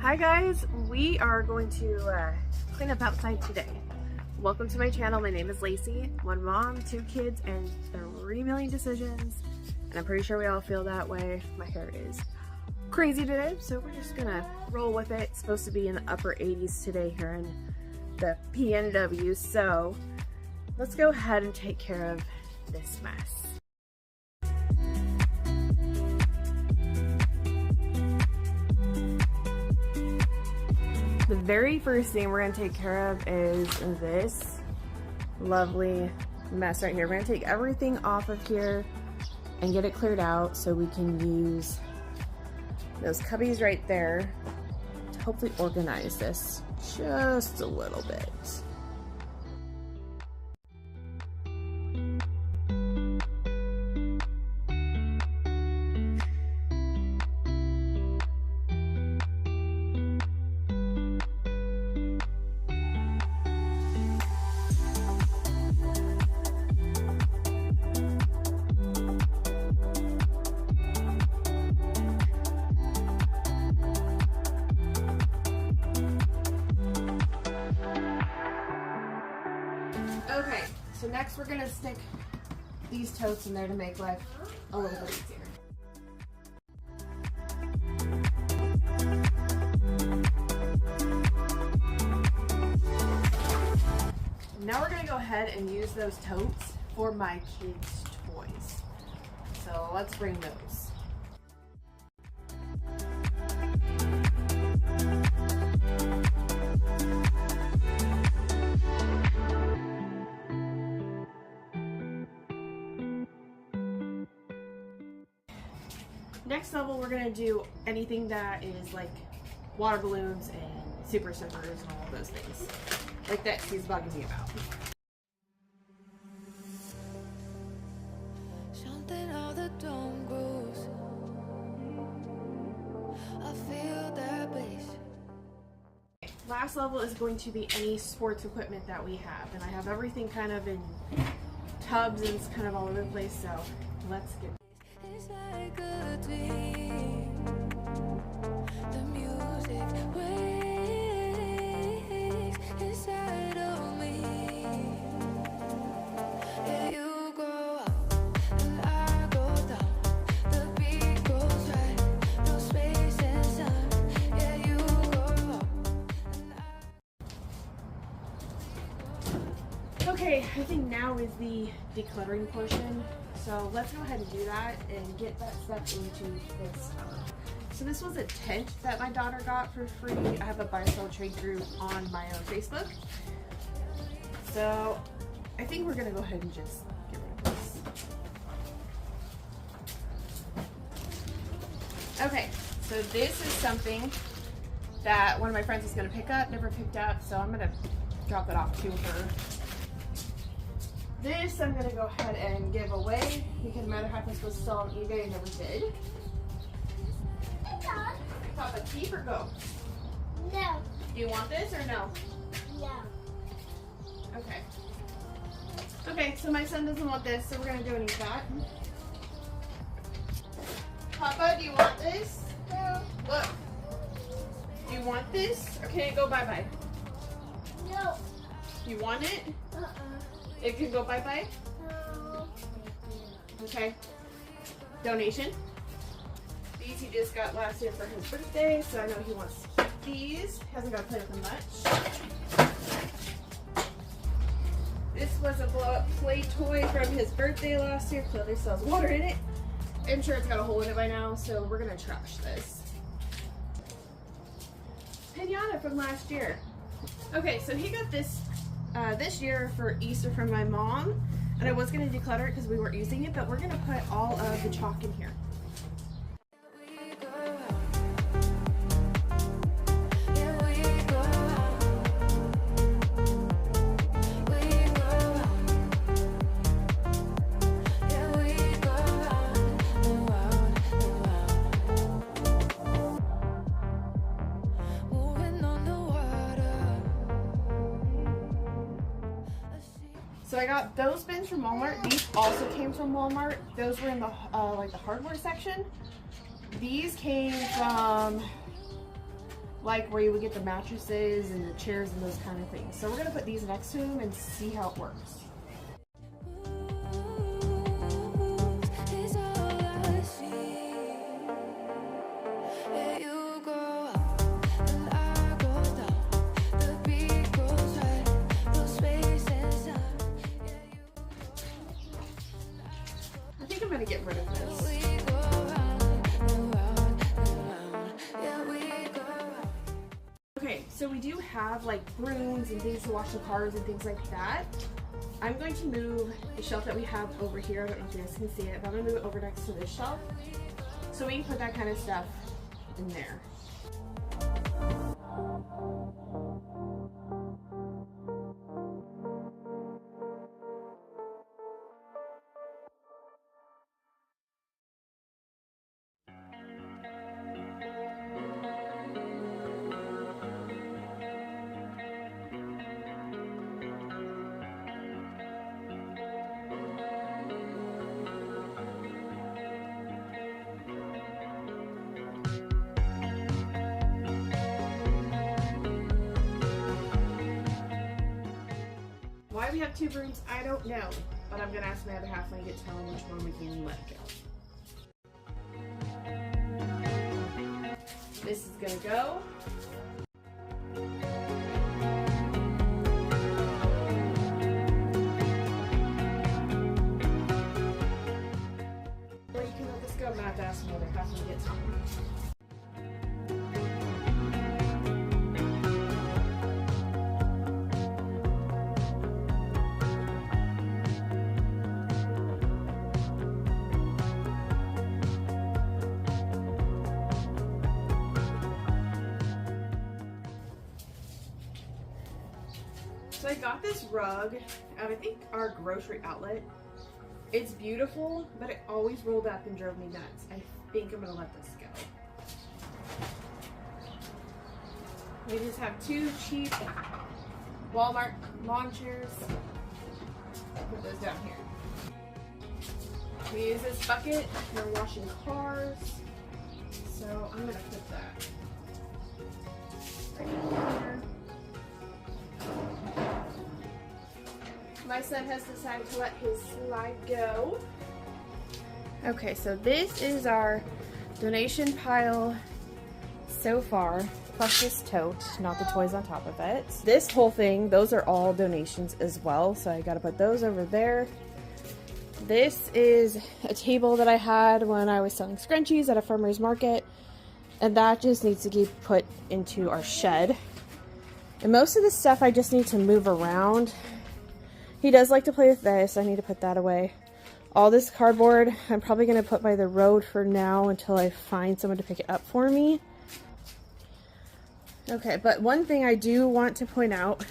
Hi guys, we are going to clean up outside today. Welcome to my channel. My name is Lacey, one mom, 2 kids, and 3 million decisions. And I'm pretty sure we all feel that way. My hair is crazy today, so we're just gonna roll with it. It's supposed to be in the upper 80s today here in the PNW, so let's go ahead and take care of this mess. The very first thing we're going to take care of is this lovely mess right here. We're going to take everything off of here and get it cleared out so we can use those cubbies right there to hopefully organize this just a little bit. Okay, so next we're gonna stick these totes in there to make life a little bit easier. Now we're gonna go ahead and use those totes for my kids' toys. So let's bring those. Next level, we're gonna do anything that is like water balloons and super soakers and all of those things. Like that she's bugging me about. Something out the dome grows. I feel that bass. Last level is going to be any sports equipment that we have. And I have everything kind of in tubs and it's kind of all over the place, so let's get It's like a dream. The music wakes inside of me. Yeah, you go up and I go down. The beat goes right, no space and time. Yeah, you go up and I. Okay, I think now is the decluttering portion. So let's go ahead and do that and get that stuff into this tub. So this was a tent that my daughter got for free. I have a buy sell trade group on my own Facebook. So I think we're gonna go ahead and just get rid of this. Okay, so this is something that one of my friends is gonna pick up, never picked up, so I'm gonna drop it off to her. This I'm going to go ahead and give away because matter of fact I'm supposed to sell on eBay and never did. Papa, keep or go? No. Do you want this or no? No. Okay. Okay, so my son doesn't want this, so we're going to donate that. Papa, do you want this? No. Look. Do you want this? Or can it go bye-bye? No. You want it? Uh-uh. It can go bye-bye? No. Okay. Donation. These he just got last year for his birthday, so I know he wants to keep these. Hasn't got to play with them much. This was a blow-up play toy from his birthday last year. Clearly still has water in it. I'm sure it's got a hole in it by now, so we're gonna trash this. Pinata from last year. Okay, so he got this this year for Easter from my mom, and I was going to declutter it because we weren't using it, but we're going to put all of the chalk in here. We go out. Yeah, we go out. We go out. Yeah, we go out and round and round. Moving on the water. So I got those bins from Walmart. These also came from Walmart. Those were in the like the hardware section. These came from like where you would get the mattresses and the chairs and those kind of things. So we're gonna put these next to him and see how it works. It's all I see. Yeah, you go up and I go down. The beat goes right, no space inside. I think I'm gonna get rid of this. We go round and round and round. Yeah, we go round. Okay, so we do have like brooms and things to wash the cars and things like that. I'm going to move the shelf that we have over here. I don't know if you guys can see it, but I'm gonna move it over next to this shelf so we can put that kind of stuff in there. Why we have two brooms, I don't know, but I'm gonna ask my other half when I get to tell him which one we can let go. This is gonna go. Or you can let this go. I'm gonna have to ask my other half when he gets home. So I got this rug at, I think, our grocery outlet. It's beautiful, but it always rolled up and drove me nuts. I think I'm gonna let this go. We just have two cheap Walmart lawn chairs. Put those down here. We use this bucket for washing cars. So I'm gonna put that right here. My son has decided to let his slide go. Okay, so this is our donation pile so far, plus this tote, not the toys on top of it. This whole thing, those are all donations as well, so I gotta put those over there. This is a table that I had when I was selling scrunchies at a farmer's market, and that just needs to get put into our shed. And most of this stuff I just need to move around. He does like to play with this. I need to put that away. All this cardboard, I'm probably going to put by the road for now until I find someone to pick it up for me. Okay, but one thing I do want to point out,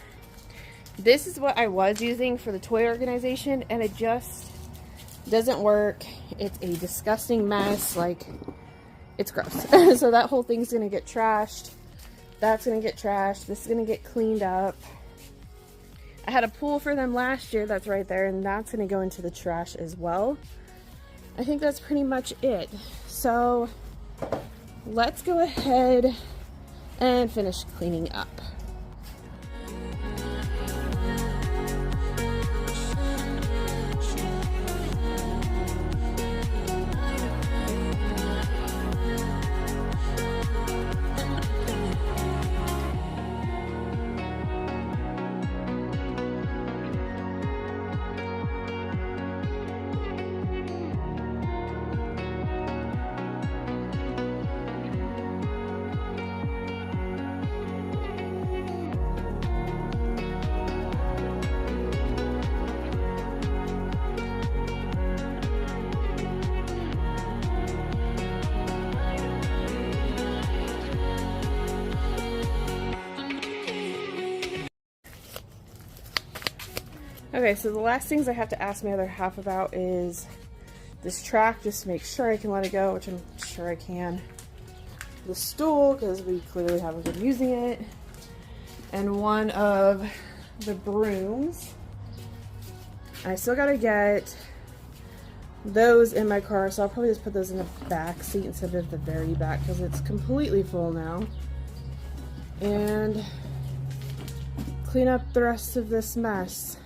this is what I was using for the toy organization, and it just doesn't work. It's a disgusting mess. Like, it's gross. So that whole thing's going to get trashed. That's going to get trashed. This is going to get cleaned up. I had a pool for them last year that's right there, and that's going to go into the trash as well. I think that's pretty much it. So let's go ahead and finish cleaning up. Okay, so the last things I have to ask my other half about is this track, just to make sure I can let it go, which I'm sure I can. The stool, because we clearly haven't been using it. And one of the brooms. I still gotta get those in my car, so I'll probably just put those in the back seat instead of the very back, because it's completely full now. and clean up the rest of this mess.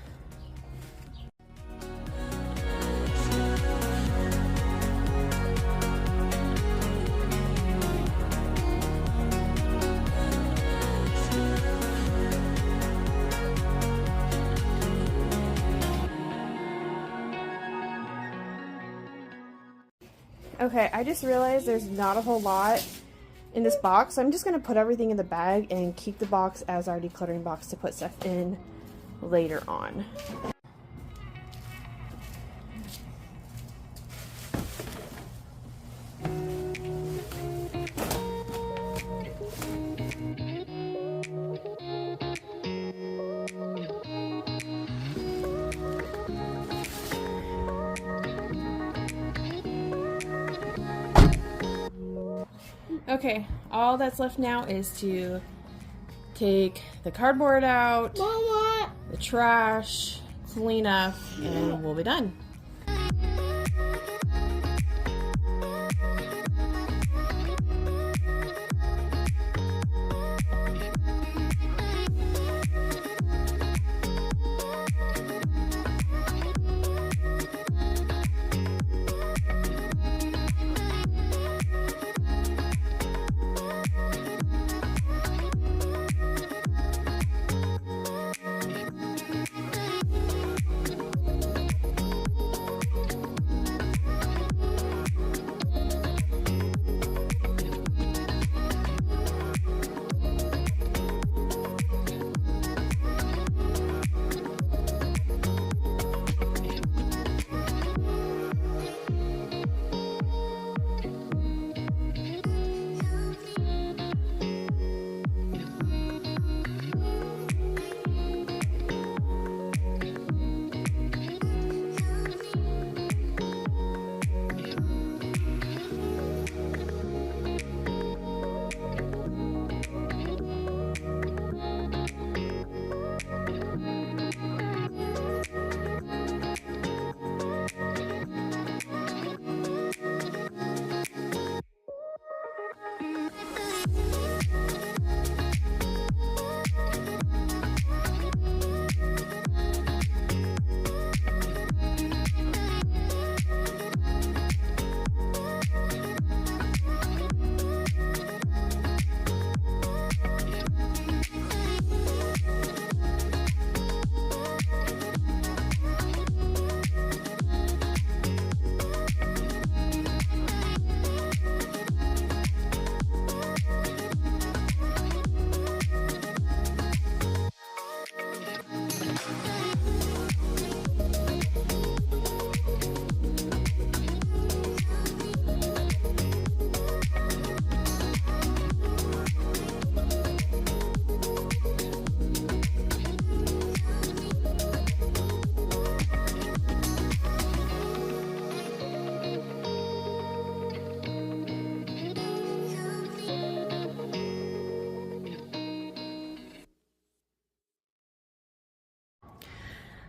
Okay, I just realized there's not a whole lot in this box, so I'm just going to put everything in the bag and keep the box as our decluttering box to put stuff in later on. Okay, all that's left now is to take the cardboard out, Mama. the trash, clean up, and we'll be done.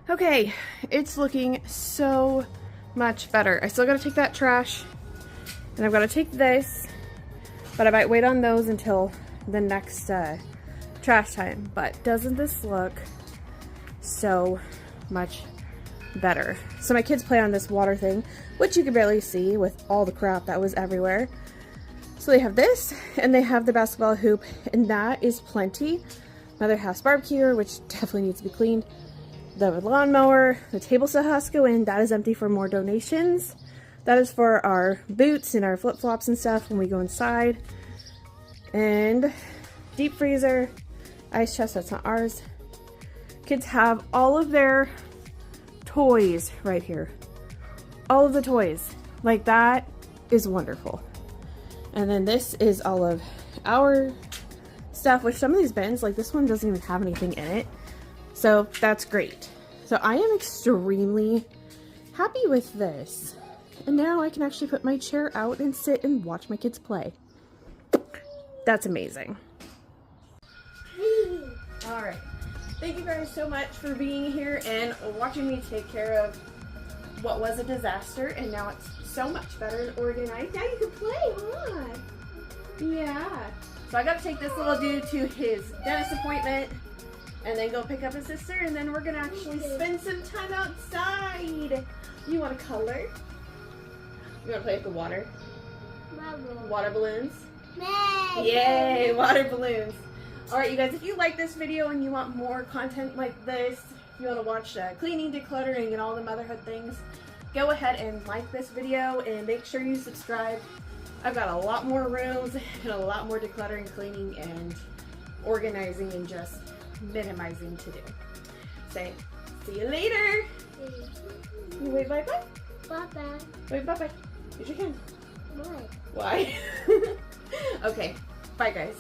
Okay, it's looking so much better. I still gotta take that trash, and I've gotta take this, but I might wait on those until the next trash time. But doesn't this look so much better? So my kids play on this water thing, which you can barely see with all the crap that was everywhere. So they have this, and they have the basketball hoop, and that is plenty. Another house barbecue, which definitely needs to be cleaned. The lawnmower, the table still has to go in. That is empty for more donations. That is for our boots and our flip-flops and stuff when we go inside. And deep freezer, ice chest, that's not ours. Kids have all of their toys right here. All of the toys. Like, that is wonderful. And then this is all of our stuff, which some of these bins, like this one doesn't even have anything in it. So that's great. So I am extremely happy with this. And now I can actually put my chair out and sit and watch my kids play. That's amazing. All right. Thank you guys so much for being here and watching me take care of what was a disaster, and now it's so much better and organized. Now you can play, huh? Yeah. So I got to take this little dude to his dentist appointment and then go pick up his sister, and then we're going to actually spend some time outside. You want to color? You want to play with the water? Bubble. Water balloons? May. Yay, water balloons. Alright, you guys, if you like this video and you want more content like this, if you want to watch cleaning, decluttering, and all the motherhood things, go ahead and like this video and make sure you subscribe. I've got a lot more rooms and a lot more decluttering, cleaning, and organizing and just minimizing to do. Say, see you later. You wave bye-bye. Bye-bye. Wave bye-bye. Use your hand. What? Why? Okay, bye guys.